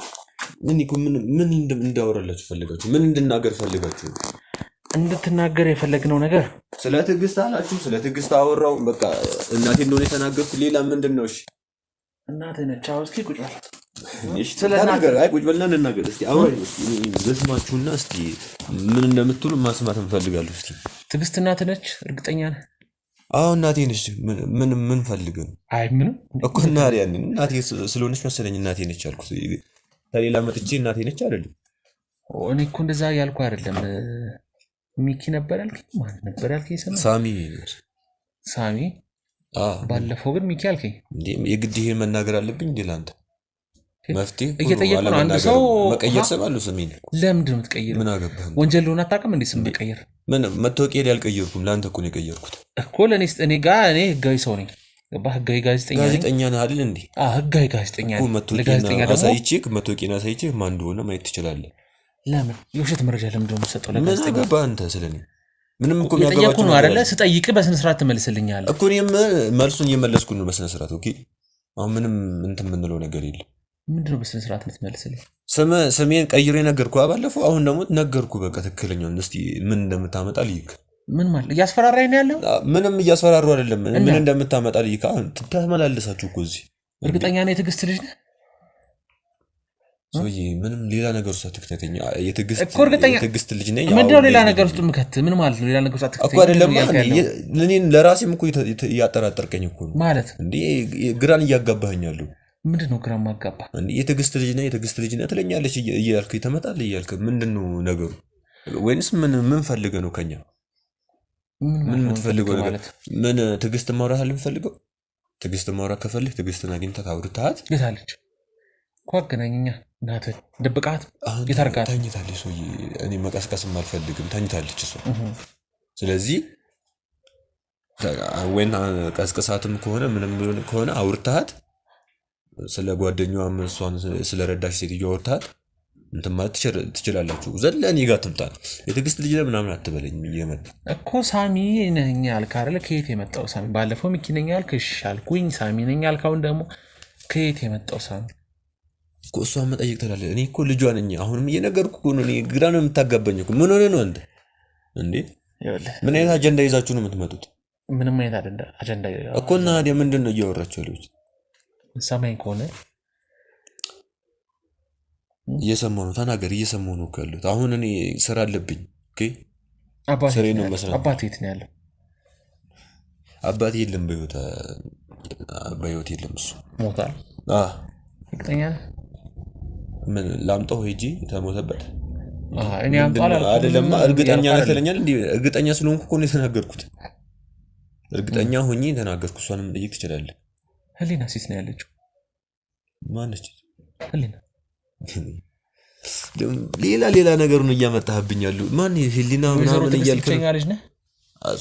እኔ እኮ ምን እንዳወራላችሁ ፈልጋችሁ፣ ምን እንድናገር ፈልጋችሁ? እንድትናገር የፈለግነው ነገር ስለ ትዕግስት አላችሁ። ስለ ትዕግስት አወራው። በቃ እናቴ እንደሆነ የተናገርኩት ሌላ ምንድነው? እሺ እናቴ ነች። አዎ እስኪ ቁጭ በል። እሺ ተናገር። አይ ቁጭ በልና እንናገር። እስቲ አውራኝ። እስቲ ልስማችሁና እስቲ ምን እንደምትሉ ማስማት እንፈልጋለሁ። እስቲ ትዕግስት እናቴ ነች? እርግጠኛ ነህ? አዎ እናቴ ነች። ምን ፈልገው? አይ ምንም እኮ እናቴ ስለሆነች መሰለኝ እናቴ ነች አልኩት። ከሌላ መጥቼ እናቴ ነች አይደለም። እኔ እኮ እንደዛ ያልኩ አይደለም። ሚኪ ነበር ያልከኝ? ማን ነበር ያልከኝ? ሳሚ። ባለፈው ግን ሚኪ ያልከኝ እንዴ? የግድ ይሄን መናገር አለብኝ እንዴ? ላንተ መፍትሄ እየጠየቁ ነው። አንድ ሰው መቀየር ሰባለው። ስሜን ለምንድን ነው የምትቀይረው? ምን አገባህ? ወንጀል ሆነ አታውቅም እንዴ? ስም መቀየር ምን መታወቂያ ያልቀየርኩም ላንተ እኮ ነው የቀየርኩት እኮ። ለኔስ እኔ ህጋዊ ሰው ነኝ። ገባህ? ህጋዊ ጋዜጠኛ ነህ አይደል እንዴ? ህጋዊ ጋዜጠኛ ነኝ። ለጋዜጠኛ ደግሞ መታወቂያ አሳይቼህ ማን እንደሆነ ማየት ትችላለህ። ለምን የውሸት መረጃ ለምንድን ነው የምትሰጠው? ለጋዜጠኛ ምን አገባህ አንተ? ስለኔ ምንም እኮ የሚያገባችሁ ነው አይደለ? ስጠይቅ በስነ ስርዓት ትመልስልኛለህ እኮ። እኔም መልሱን እየመለስኩ ነው በስነ ስርዓት። ኦኬ አሁን ምንም እንትን የምንለው ነገር የለም። ምንድነው በስነ ስርዓት የምትመልስልኝ? ስሜን ቀይሬ ነገርኩህ ባለፈው። አሁን ደግሞ ነገርኩህ። በቃ ትክክለኛውን እስቲ ምን እንደምታመጣ ልይክ። ምን ማለት እያስፈራራኝ ነው ያለው? ምንም እያስፈራሩ አይደለም። ምን እንደምታመጣ ልይክ። አሁን ተመላለሳችሁ እኮ እዚህ። እርግጠኛ ነኝ የትዕግስት ልጅ ነህ ሰውዬ። ምንም ሌላ ነገር ውስጥ አትክተተኝ። የትዕግስት ልጅ ነኝ። ምንድነው ሌላ ነገር ውስጥ የምከት? ምን ማለት ነው ሌላ ነገር ውስጥ አትክተተኝ እኮ አይደለም። እኔን ለራሴም እኮ እያጠራጠርከኝ እኮ ነው ማለት እንዴ። ግራን እያጋባኸኛለሁ። ምንድነው ግራ ማጋባ? የትዕግስት ልጅ ነህ ትለኛለች እያልክ ትመጣለህ እያልክ ምንድነው ነገሩ? ወይንስ ምን ፈልገህ ነው ከኛ? ምን የምትፈልገው ነገር? ምን ትዕግስት ማውራት አልፈልገው? ትዕግስት ማውራት ከፈልህ ትዕግስትን አግኝተህ አውርተሃት የታለች እኮ አገናኘኛ። እናትህ ደብቃት የታርጋት ተኝታለች። ሰውዬ እኔ መቀስቀስም አልፈልግም። ተኝታለች እሷ። ስለዚህ ወይን ቀስቀሳትም ከሆነ ምንም ቢሆን ከሆነ አውርተሃት ስለ ጓደኛዋም እሷን ስለረዳሽ ሴትዮ አውርተሃት እንትን ማለት ትችላላችሁ። ዘለኔ ጋር ትምጣ። የትዕግስት ልጅ ምናምን አትበለኝ እየመጣ እኮ። ሳሚ ነኝ ያልክ አይደለ? ከየት የመጣው ሳሚ? ባለፈው ሚኪ ነኝ ያልክ እሺ አልኩኝ። ሳሚ ነኝ ያልክ አሁን ደግሞ ከየት የመጣው ሳሚ እኮ? እሷን መጠየቅ ትላለህ። እኔ እኮ ልጇ ነኝ። አሁንም እየነገርኩህ እኮ ነው። እኔ ግራ ነው የምታጋባኝ እኮ። ምን ሆነህ ነው አንተ እንዴ? ምን አይነት አጀንዳ ይዛችሁ ነው የምትመጡት? ምንም አይነት አጀንዳ እኮ። እና ታዲያ ምንድን ነው እያወራችሁ ያሉት? ሰማኝ ከሆነ እየሰማሁ ነው። ተናገር። እየሰማሁ ነው ያሉት። አሁን እኔ ስራ አለብኝ። ኦኬ ስሬ ነው መስራት። አባቴ የት ነው ያለው? አባቴ የለም በህይወት የለም። እሱ ሞቷል። እርግጠኛ ነህ? ምን ላምጣው ሄጂ ተሞተበት? እኔ አምጣው አይደለም። እርግጠኛ ነህ ትለኛል እንዴ? እርግጠኛ ስለሆንኩ እኮ ነው የተናገርኩት። እርግጠኛ ሆኜ ተናገርኩ። እሷንም ጠይቅ ትችላለህ። ህሊና ሴት ነው ያለችው። ማነች ህሊና? ሌላ ነገር ነው እያመጣህብኛሉ። ማን ህሊና ምናምን እያልክ ነው?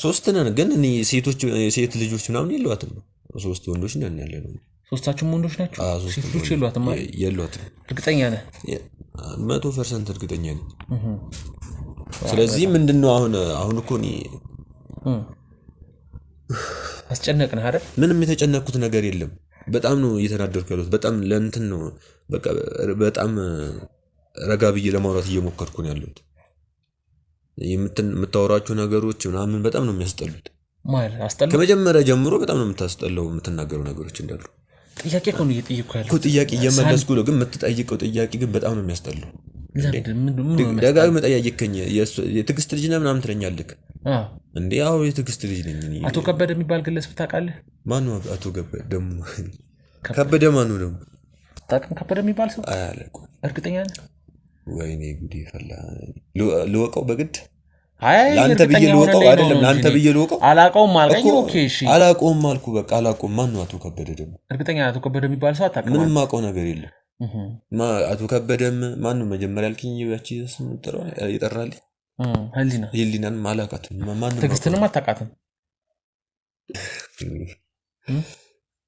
ሶስት ነን ግን እኔ ሴት ልጆች ምናምን የለዋትም። ሶስት ወንዶች ነን ያለነው። ሶስታችሁም ወንዶች ናችሁ? ሴት ልጆች የሏትም? የሏትም። እርግጠኛ ነህ? 100% እርግጠኛ ነኝ። ስለዚህ ምንድነው አሁን እኮ እኔ አስጨነቅንህ አይደል? ምንም የተጨነቅኩት ነገር የለም። በጣም ነው እየተናደርኩ ያለሁት። በጣም ለእንትን ነው በቃ በጣም ረጋ ብዬ ለማውራት እየሞከርኩ ነው ያለሁት። የምታወራቸው ነገሮች ምናምን በጣም ነው የሚያስጠሉት። ማለት አስጠሉ። ከመጀመሪያ ጀምሮ በጣም ነው የምታስጠላው የምትናገረው ነገሮች እንዳሉ። ጥያቄ እኮ ነው እየጠየቅኩ ያለሁት እኮ። ጥያቄ እየመለስኩ ነው፣ ግን የምትጠይቀው ጥያቄ ግን በጣም ነው የሚያስጠላው። ደጋግመህ ጠያየከኝ። የትዕግስት ልጅ ነህ ምናምን ትለኛለህ እንዴ? አዎ የትዕግስት ልጅ ነኝ። አቶ ከበደ የሚባል ግለሰብ ታውቃለህ? ማነው አቶ ከበደ ደግሞ? ከበደ ማነው ደግሞ? ታውቅም? ከበደ የሚባል ሰው አያለቁ። እርግጠኛ ነህ? ወይኔ ጉዴ ፈላ። ልወቀው በግድ ላንተ ብዬ ልወቀው አይደለም ላንተ ብዬ ልወቀው አላቀውም አልከኝ ኦኬ እሺ አላቀውም አልኩ በቃ አላቀውም ማን ነው አቶ ከበደ ደግሞ እርግጠኛ አቶ ከበደ የሚባል ሰው አታውቅም ምንም ማቀው ነገር የለም አቶ ከበደም ማን ነው መጀመሪያ ያልከኝ ያቺ ስም ይጠራል ህሊናን ማላቃት ማን ነው ትግስትንም አታውቃትም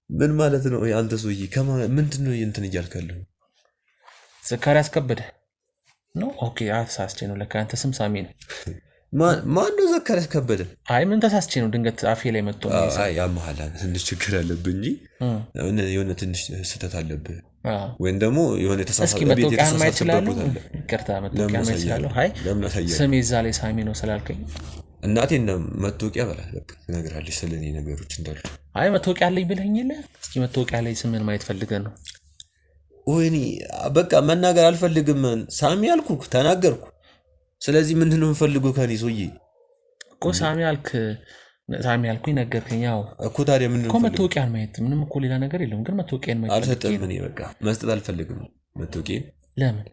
ምን ማለት ነው አንተ ሰውዬ ምንድነው እንትን እያልከለሁ ዘካሪያስ ከበደ ነው ኦኬ አሳስቼ ነው ለካ አንተ ስም ሳሚ ነው ማን ነው ዘካሪያስ ከበደ አይ ምን ተሳስቼ ነው ድንገት አፌ ላይ መጥቶ ነው አይ ያመሐላ ትንሽ ችግር አለብህ እንጂ የሆነ ትንሽ ስተት አለብህ ወይም ደግሞ የሆነ ተሳሳተ ቤት የተሳሳተበት አለ ይቅርታ መጥቶቂያ ነው ይችላል አይ ስሜ ዛሬ ሳሚ ነው ስላልከኝ እናቴ እና መጥቶቂያ በላ በቃ ትነግራለች ስለኔ ነገሮች እንዳሉ አይ መጥቶቂያ አለኝ ብለኝለ እስኪ መጥቶቂያ ላይ ስምን ማየት ፈልገን ነው ወይኔ በቃ መናገር አልፈልግም ሳሚ አልኩክ ተናገርኩ ስለዚህ ምንድነው የምፈልገው ከኔ ሶዬ እኮ ሳሚ አልኩኝ ነገርከኝ ያው እኮ ታዲያ ምንድነው እኮ መጥቶቂያን ማየት ምንም እኮ ሌላ ነገር የለም ግን መጥቶቂያን ማየት አልሰጠም እኔ በቃ መስጠት አልፈልግም መጥቶቂያን ለምን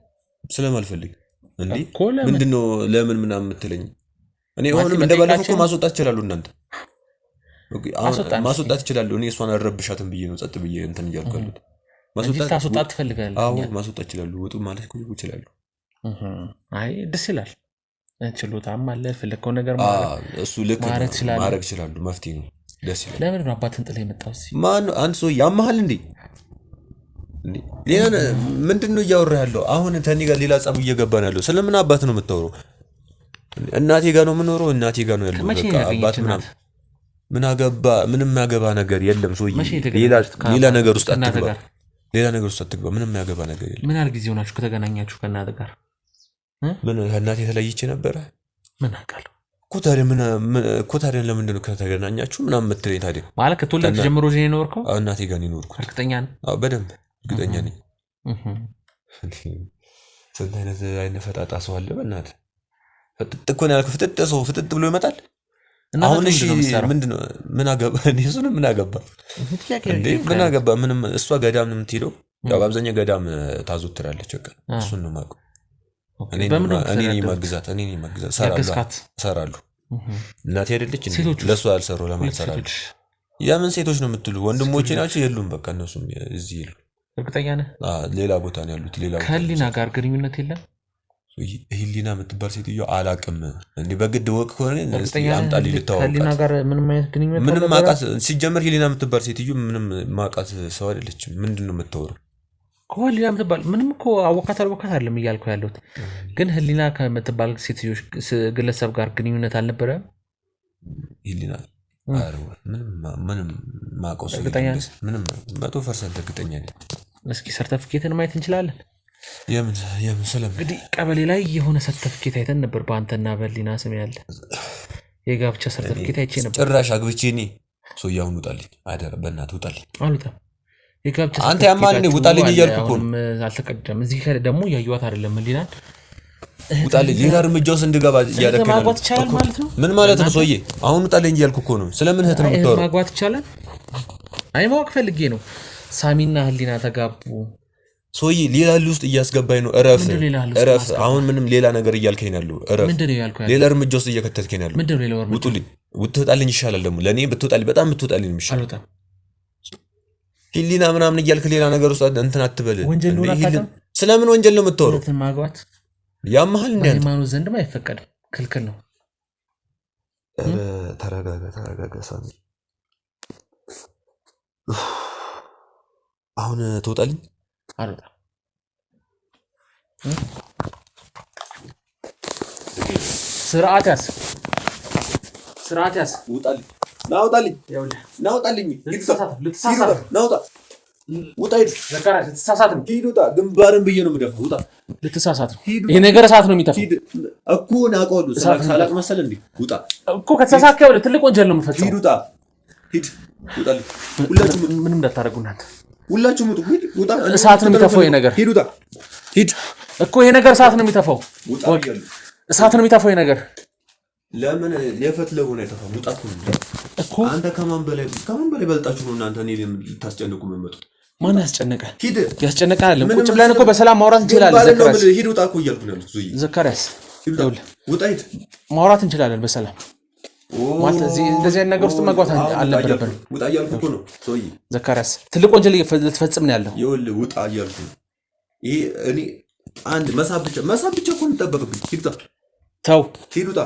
ስለማልፈልግ እንዴ ምንድነው ለምን ምናምን የምትለኝ እኔ አሁንም እንደባለፈው እኮ ማስወጣት ይችላል እናንተ ኦኬ ማስወጣት ይችላል እኔ እሷን አረብሻትም ብዬ ነው ጸጥ ብዬ እንትን እያልኩት ማስወጣት ትፈልጋለህ አዎ ማስወጣት ይችላል ወጡ ማለት ይችላል አይ ደስ ይላል ችሎታም አለ ፍልከው ነገር እሱ ልክ ማድረግ ይችላል መፍትሄ ነው ደስ ይላል ለምን ነው አባትን ጥላ የመጣው ማን አንተ ሰው ያመሃል እንዴ ሌላ ምንድነው እያወራህ ያለው አሁን ተኒ ጋር ሌላ ጸብ እየገባን ያለው ስለምን አባት ነው የምታወራው እናቴ ጋር ነው የምኖረው እናቴ ጋር ነው ያለው በቃ አባት ምን አገባ ምንም ያገባ ነገር የለም ሰው ሌላ ነገር ውስጥ አትገባ ምንም ያገባ ነገር የለም ምን ያህል ጊዜ ሆናችሁ ከተገናኛችሁ ከእናትህ ጋር ምን እናቴ ተለይቼ ነበር ምን አውቃለሁ እኮ ታዲያ ለምንድን ነው ከተገናኛችሁ ምናምን የምትለኝ ታዲያ ማለት ከተወለድክ ጀምሮ እዚህ ነው የኖርከው እናቴ ጋር ነው የኖርኩት እርግጠኛ ነኝ አዎ በደንብ እርግጠኛ ነኝ ስንት አይነት ፈጣጣ ሰው አለ በእናትህ ፍጥጥ እኮ ነው ያልኩት ፍጥጥ ብሎ ይመጣል አሁን እሺ ምንድነው ምን አገባ እሱንም ምን አገባ እንዴ ምን አገባ ምንም እሷ ገዳም ነው የምትሄደው ያው አብዛኛው ገዳም ታዞትራለች በቃ እሱን ነው ማቀው እኔ ማግዛት ሰራለሁ እናቴ አይደለች ለሷ ያልሰሩ ለማን ሰራለሁ ያምን ሴቶች ነው የምትሉ ወንድሞቼ ናቸው የሉም በቃ እነሱም እዚህ የሉ እርግጠኛ ነህ ሌላ ቦታ ነው ያሉት ሌላ ከህሊና ጋር ግንኙነት የለም ህሊና የምትባል ሴትዮ አላቅም እንዴ በግድ ወቅ ከሆነ አምጣልኝ ልታወቃት ህሊና ጋር ምንም አይነት ግንኙነት ምንም ማቃት ሲጀመር ህሊና የምትባል ሴትዮ ምንም ማቃት ሰው አይደለችም ምንድነው የምታወራው ህሊና የምትባል ምንም እኮ አወቃት አይደለም እያልኩ ያለሁት ግን ህሊና ከምትባል ሴትዮ ግለሰብ ጋር ግንኙነት አልነበረ ህሊና ምንም ማቀው ሰው ምንም 100% እርግጠኛ ነኝ እስኪ ሰርተፊኬትን ማየት እንችላለን የምን ሰላም እንግዲህ ቀበሌ ላይ የሆነ ሰርተፊኬት አይተን ነበር በአንተና በህሊና ስም ያለ የጋብቻ ሰርተፊኬት አይቼ ነበር ጭራሽ አግብቼ እኔ ሰው ያውን ውጣልኝ አደረ በእናትህ ውጣልኝ አሉታ የጋብቻ አንተ ያማን ነው ውጣልኝ እያልኩ እኮ አልተቀደም እዚህ ከደ ደግሞ ያዩዋት አይደለም ህሊናን ውጣልኝ ሌላ እርምጃውስ እንድገባ ያደረከኝ ማግባት ይችላል ማለት ነው ምን ማለት ነው ሰውዬ አሁን ውጣልኝ እያልኩ እኮ ነው ስለምን እህት ነው የምታወራው ማግባት ይችላል አይ ማወቅ ፈልጌ ነው ሳሚና ህሊና ተጋቡ ሶይ ሌላ ውስጥ እያስገባኝ ነው እረፍ አሁን ምንም ሌላ ነገር እያልከኝ ነው እረፍ ሌላ እርምጃ ውስጥ እየከተትከኝ ነው ውጡልኝ ውትወጣልኝ ይሻላል ደግሞ ለኔ ብትወጣልኝ በጣም ብትወጣልኝ ይሻላል ህሊና ምናምን እያልክ ሌላ ነገር ውስጥ እንትን አትበል ስለምን ወንጀል ነው የምትወራው ማግባት ያማሃል እንዴ ሃይማኖት ዘንድም አይፈቀድም ክልክል ነው ተረጋጋ ሳሚ አሁን ትወጣልኝ አሉታ ስርዓት ያስ ውጣልኝ ናውጣልኝ ልትሳሳት ናውጣ ውጣ ሂድ ዘካሪያስ ልትሳሳት ነው ሂድ ውጣ ግንባርን ብዬ ነው የምደፋው ውጣ ልትሳሳት ነው ይሄ ነገር እሳት ነው የሚተፋው ሂድ እኮ ናውቀው ሳላቅ መሰለ እንዴ ውጣ እኮ ከተሳሳትከው ያው ትልቅ ወንጀል ነው የምፈጽመው ሂድ ውጣ ሂድ ውጣልኝ ሁላችሁም ምንም እንዳታረጉ እናንተ ሁላችሁም ውጣ እሳት ነው የሚተፋው ይሄ ነገር ሂድ ውጣ ሂድ እኮ ይሄ ነገር እሳት ነው የሚተፋው እሳት ነው የሚተፋው ይሄ ነገር ለምን ለፈትለው ነው የተፋው ውጣት ነው እኮ አንተ ከማን በላይ በልጣችሁ ነው እናንተ እኔ ልታስጨንቁ የምትመጡት ማን ያስጨነቃል ሂድ ያስጨነቃል አይደለም ቁጭ ብለን እኮ በሰላም ማውራት እንችላለን ዘካሪያስ ሂድ ውጣ እኮ እያልኩ ነው ያሉት ዘካሪያስ ውጣይት ማውራት እንችላለን በሰላም ማለት እንደዚህ አይነት ነገር ውስጥ መግባት አልነበረብንም። ውጣ እያልኩ እኮ ነው ሰውዬ። ዘካርያስ ትልቅ ወንጀል ልትፈጽም ነው ያለው። ይኸውልህ ውጣ እያልኩ ነው። ይሄ እኔ አንድ መሳብ ብቻ እኮ የምጠበቅብኝ። ሂድ ውጣ። ተው ሂድ ውጣ።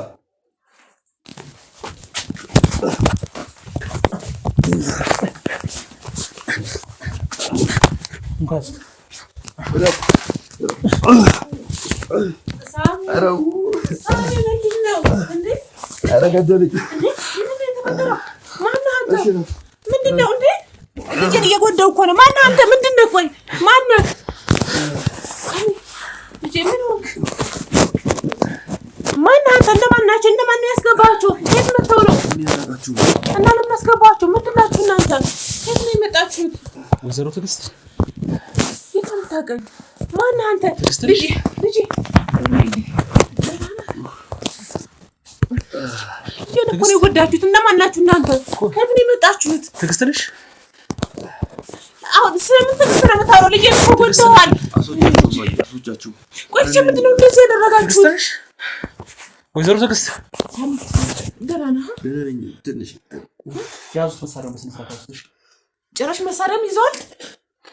ምንድን ነው እንዴ? ልጄን እየጎዳሁ እኮ ነው። ማነው አንተ? ምንድን ነው? ቆይ ማነው? ልጄ ምን ሆንክ? ማነው አንተ? እነማን ናቸው? እነማን ነው ያስገባችሁ? የት መተው ነው? እና ለምን አስገባችሁ? ምንድን ናችሁ እናንተ? የት ነው የመጣችሁት? ወይዘሮ ትዕግስት ይታቀኝ። ማነው አንተ? ልጄ እኮ ነው የጎዳችሁት። እነማን ናችሁ እናንተ? ከየት ነው የመጣችሁት? ትዕግስት ነሽ? አሁን ስለምን ትዕግስት ነው የምታወራው? ልጄን እኮ ጎድተዋል። ቆይ ምንድን ነው እንደዚህ ያደረጋችሁት? ወይዘሮ ትዕግስት ደህና ነህ? ትንሽ ያዙት መሳሪያ በስነ ስርዓት ወስደሽ። ጭራሽ መሳሪያም ይዘዋል።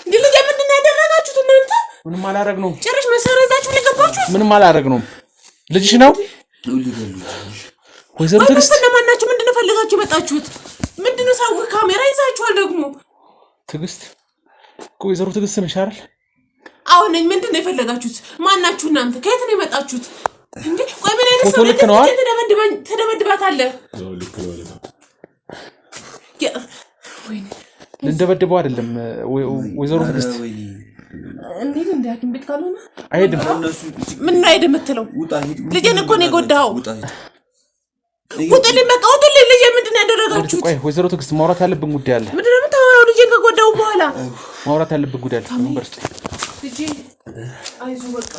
ግን ልጄ ምንድን ነው ያደረጋችሁት እናንተ? ምንም አላደረግነውም። ጭራሽ መሳሪያ ይዛችሁ ልገባችሁ? ምንም አላደረግነውም። ልጅሽ ነው ወይዘሮ ትዕግስት። እነማን ናችሁ? ምንድን ነው ፈልጋችሁ የመጣችሁት? ምንድን ነው ሳው ካሜራ ይዛችኋል ደግሞ? ትዕግስት ወይዘሮ ትዕግስት ነሽ አይደል? አዎ ነኝ። ምንድን ነው የፈለጋችሁት? ማን ናችሁ እናንተ? ከየት ነው የመጣችሁት? እንዴ ቆይ ምን አይነት ሰው ልክ ነው? ተደበድባታለህ? ልንደበድበው አይደለም ወይዘሮ ትዕግስት። እንዴት እንደ ሐኪም ቤት ካልሆነ አይሄድም። ምን ነው አይሄድም የምትለው? ልጄን እኮ ነው የጎዳኸው። ውጡልኝ፣ በቃ ውጡልኝ። ልጄ ምንድን ነው ያደረጋችሁት? ቆይ ወይዘሮ ትዕግስት ማውራት ያለብን ጉዳይ አለ። ምንድን ነው የምታወራው? ልጄን ከጎዳኸው በኋላ ማውራት ያለብን ጉዳይ አለ። መንበርስ ልጄ አይዞህ በቃ።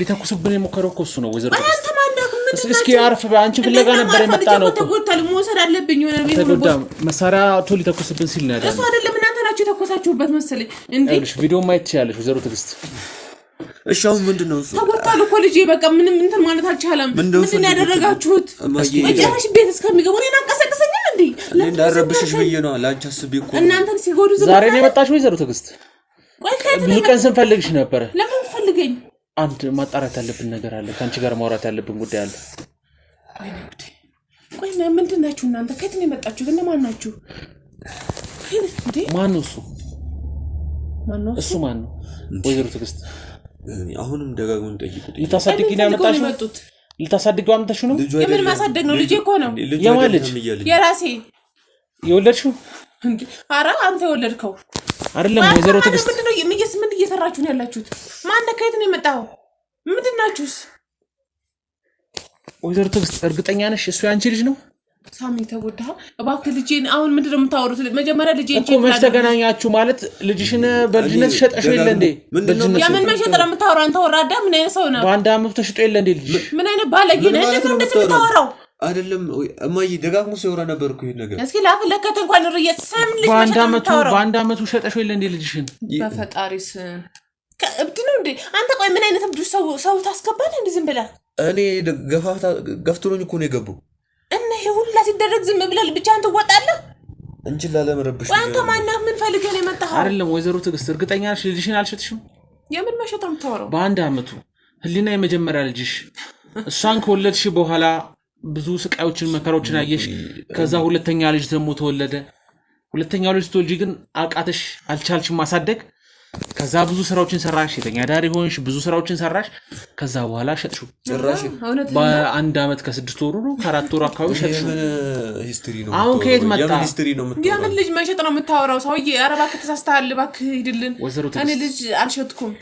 ሊተኩስብን የሞከረው እኮ እሱ ነው ወይዘሮ ትዕግስት። አንተ ማነህ? እስኪ አረፍ በይ። አንቺ ፍለጋ ነበር የመጣ ነው እኮ። ተጎድቷል፣ መውሰድ አለብኝ። የሆነ ቤት ተጎዳ መሳሪያ ቶሎ ሊተኩስብን ሲል ነው ያለው። እሱ አይደለም እናንተ ናችሁ የተኮሳችሁበት መሰለኝ። እንዴ እሺ ቪዲዮ ማየት ትችያለሽ ወይዘሮ ትዕግስት። እሺ አሁን ምንድን ነው እሱ? ተጎድቷል እኮ ልጄ። በቃ ምንም እንትን ማለት አልቻለም። ምንድን ነው ያደረጋችሁት? መጨረሻ ቤት እስከሚገቡ እኔን አንቀሳቅሰኝም እንዴ? እንዳረብሽሽ ብዬ ነው። ላንቺ አስቤ እኮ እናንተን ሲጎዱ ዛሬ ነው የመጣችው ወይዘሮ ትዕግስት? ብዙ ቀን ስንፈልግሽ ነበረ። ለምን ፈልገኝ? አንድ ማጣራት ያለብን ነገር አለ። ከአንቺ ጋር ማውራት ያለብን ጉዳይ አለ። ቆይ ምንድን ናችሁ እናንተ? ከየት ነው የመጣችሁት? እነማን ናችሁ? ማን ነው እሱ? እሱ ማን ነው? ወይዘሮ ትዕግስት አሁንም ደጋግመን ጠይቁት። ልታሳድጊ ነው ያመጣሽው? ልታሳድጊው አምጥተሽው ነው? የምን ማሳደግ ነው? ልጄ እኮ ነው። የማን ልጅ? የራሴ የወለድሽው? ኧረ አንተ የወለድከው አይደለም ወይዘሮ ትዕግስት። ምን እየሰራችሁ ነው ያላችሁት? ማነው? ከየት ነው የመጣኸው? ምንድን ናችሁስ? ወይዘሮ ትዕግስት እርግጠኛ ነሽ እሱ ያንቺ ልጅ ነው? ሳሚ ተጎዳህ? እባክህ ልጄን። አሁን ምንድን ነው የምታወሩት? መጀመሪያ ልጄን እኮ መች ተገናኛችሁ? ማለት ልጅሽን በልጅነት ሸጠሽው የለ እንዴ? የምን መሸጥ ነው የምታወራው አንተ? ወራዳ ምን አይነት ሰው ነው? በአንድ አመቱ ተሽጦ የለ እንዴ ልጅ? ምን አይነት ባለጌ ነህ? እንዴት ነው እንደዚህ የምታወራው? አይደለም እማዬ ደጋግሞ ሲያወራ ነበር እኮ ይሄን ነገር። እስኪ ላፍለከት እንኳን ርየት ሰም ልጅ በአንድ አመቱ ሸጠሽው የለ እንዴ ልጅሽን? በፈጣሪስ እብድ ነው እንዴ አንተ? ቆይ ምን አይነት እብድ ሰው ታስገባለህ እንዴ ዝም ብለህ? እኔ ገፍትሮኝ እኮ ነው የገባው። እና ይሄ ሁላ ሲደረግ ዝም ብለህ ብቻህን ትወጣለህ? እንችላለን መረብሽ። አንተ ማነህ? ምን ፈልገህ ነው የመጣኸው? አይደለም ወይዘሮ ትዕግስት እርግጠኛ ነሽ ልጅሽን አልሸጥሽም? የምን መሸጥ ነው የምታወራው? በአንድ አመቱ ህሊና የመጀመሪያ ልጅሽ እሷን ከወለድሽ በኋላ ብዙ ስቃዮችን መከራዎችን አየሽ። ከዛ ሁለተኛ ልጅ ደግሞ ተወለደ። ሁለተኛው ልጅ ተወልጂ ግን አቃተሽ፣ አልቻልሽም ማሳደግ። ከዛ ብዙ ስራዎችን ሰራሽ፣ የተኛ ዳሪ ሆንሽ፣ ብዙ ስራዎችን ሰራሽ። ከዛ በኋላ ሸጥሽው። ጭራሽ በአንድ አመት ከ6 ወሩ ነው ከ4 ወሩ አካባቢ ሸጥሽው። ሂስትሪ ነው። አሁን ከየት መጣ? የምን ልጅ መሸጥ ነው የምታወራው ሰውዬ? ኧረ እባክህ ተሳስተሃል፣ እባክህ ሂድልን። እኔ ልጅ አልሸጥኩም።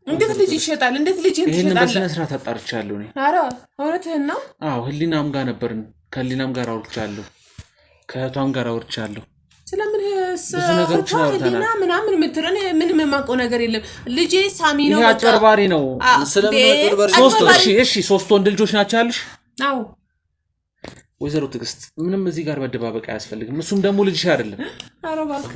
እንዴት ልጅ ይሸጣል? እንዴት ልጅ ይሸጣል? ይሄን በስነ ስርዓት አጣርቻለሁ እኔ። ኧረ እውነትህን ነው? አዎ ህሊናም ጋር ነበርን። ከህሊናም ጋር አውርቻለሁ፣ ከእህቷም ጋር አውርቻለሁ። ስለምን ብዙ ነገሮችን አውርተናል። ምናምን የምትለው እኔ ምንም የማውቀው ነገር የለም። ልጄ ሳሚ ነው። ይሄ አጭበርባሪ ነው። ስለምን አጭበርባሪ? እሺ 3 ወንድ ልጆች ናቸው ያሉሽ? አዎ ወይዘሮ ትዕግስት ምንም እዚህ ጋር መደባበቅ አያስፈልግም። እሱም ደግሞ ልጅሽ አይደለም። ኧረ እባክህ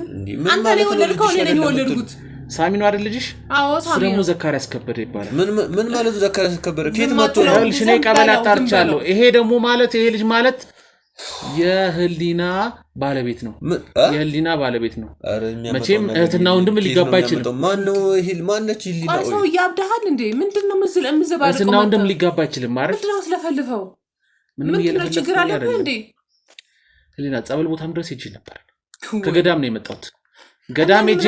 አንተ ነው የወለድከው፣ እኔ ነኝ የወለድኩት። ሳሚ ነው አይደል ልጅሽ? አዎ ሳሚ ነው። ዘካሪያስ ከበደ ይባላል። ምን ማለት ዘካሪያስ ከበደ ከየት መጥቶ ነው? እኔ ቀበሌ አጣርቻለሁ። ይሄ ደግሞ ማለት ይሄ ልጅ ማለት የህሊና ባለቤት ነው። የህሊና ባለቤት ነው። መቼም እህትና ወንድም ሊጋባ አይችልም። ማን ነው ማነች ህሊና? ሰው ያብዳሃል እንዴ? ምንድነው ምዝባል? እህትና ወንድም ሊጋባ አይችልም ማለት ምንድነው? ስለፈልፈው ምንም ችግር አለበት እንዴ? ህሊና ጸበል ቦታም ድረስ ሄጄ ነበር። ከገዳም ነው የመጣሁት። ገዳም ሄጄ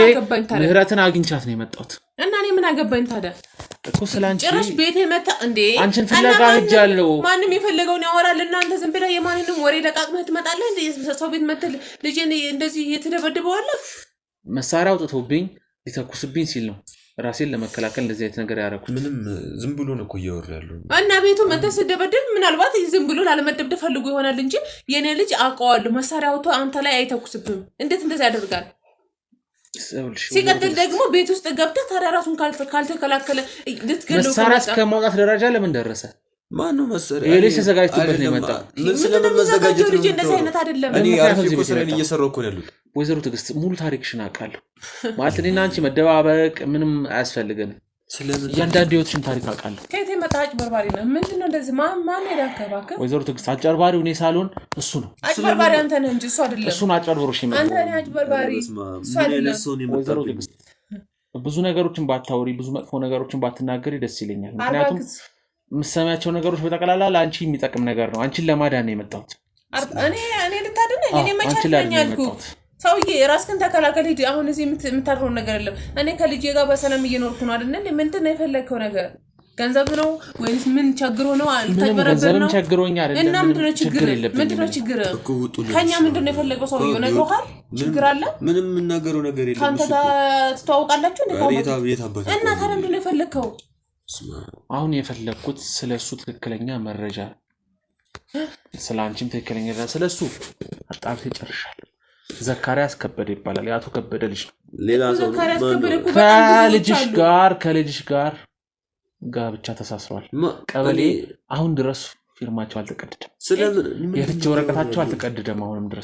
ምህረትን አግኝቻት ነው የመጣሁት። እና እኔ ምን አገባኝ ታዲያ? እኮ ስላንቺ ጭራሽ ቤቴ መጣ እንዴ? አንቺን ፍለጋ ሄጃለሁ። ማንም የፈለገውን ያወራል። እናንተ ዝም ብለህ የማንንም ወሬ ደቃቅመህ ትመጣለህ እንዴ? ሰው ቤት መጥተህ ልጄን እንደዚህ የተደበደበዋለህ? መሳሪያ አውጥቶብኝ ሊተኩስብኝ ሲል ነው ራሴን ለመከላከል እንደዚህ አይነት ነገር ያደረኩት። ምንም ዝም ብሎ ነው እኮ እያወራ ያለው። እና ቤቱ መጥተህ ስትደበደብ ምናልባት ዝም ብሎ ላለመደብደብ ፈልጎ ይሆናል እንጂ የኔ ልጅ አውቀዋለሁ። መሳሪያ አውጥቶ አንተ ላይ አይተኩስብህም። እንዴት እንደዚህ ያደርጋል? ሲቀጥል ደግሞ ቤት ውስጥ ገብተህ ታዲያ ራሱን ካልተከላከለ ልትገለው መሳሪያ እስከማውጣት ደረጃ ለምን ደረሰ? ማነው መሳሪያ? ይሄ ልጅ ተዘጋጅቶበት ነው የመጣው። ምን ስለመዘጋጀት ነው? እንደዚህ አይነት አይደለም። እኔ አርፊ ስራዬን እየሰራሁ እኮ ነው ያሉት። ወይዘሮ ትዕግስት ሙሉ ታሪክሽን አውቃለሁ ማለት እኔና አንቺ መደባበቅ ምንም አያስፈልገንም። እያንዳንዱ ህይወትሽን ታሪክ አውቃለሁ። ከየት የመጣ አጭበርባሪ ነው? ምንድነው እንደዚህ? ማን ሄዳከባከ? ወይዘሮ ትዕግስት አጭበርባሪው እኔ ሳልሆን እሱ ነው። አጭበርባሪ አንተ ነህ እንጂ እሱ አይደለም። እሱን አጭበርብሮሽ ይመጣ። አንተ ነህ አጭበርባሪ። ወይዘሮ ትዕግስት ብዙ ነገሮችን ባታወሪ፣ ብዙ መጥፎ ነገሮችን ባትናገሪ ደስ ይለኛል። ምክንያቱም የምትሰሚያቸው ነገሮች በጠቅላላ ለአንቺ የሚጠቅም ነገር ነው። አንቺን ለማዳን ነው የመጣሁት። እኔ ልታድነኝ? እኔ መቻለኝ ያልኩት ሰውዬ ራስህን ተከላከል። ሂድ። አሁን እዚህ የምታድረው ነገር የለም። እኔ ከልጄ ጋር በሰላም እየኖርኩ ነው አይደል? ምንድን ነው የፈለግከው ነገር? ገንዘብ ነው ወይስ ምን ቸግሮ ነው? አልተበረበረ ነው? ቸግሮኛ አይደለም። እና ምንድነው ችግር? ምንድነው ችግር? ከኛ ምንድነው የፈለገው? ሰውዬው ነግሮሃል? ችግር አለ? ምንም የምናገረው ነገር የለም። ካንተ ትተዋወቃላችሁ እንዴ? እና ታዲያ ምንድነው የፈለግከው? አሁን የፈለግኩት ስለሱ ትክክለኛ መረጃ፣ ስለአንቺም ትክክለኛ መረጃ ስለሱ አጣርቼ ጨርሻለሁ። ዘካሪያስ ከበደ ይባላል። የአቶ ከበደ ልጅ ነው። ሌላ ሰው ከልጅሽ ጋር ጋብቻ ተሳስሯል። ቀበሌ አሁን ድረስ ፊርማቸው አልተቀደደም። የፍቺ ወረቀታቸው አልተቀደደም አሁንም ድረስ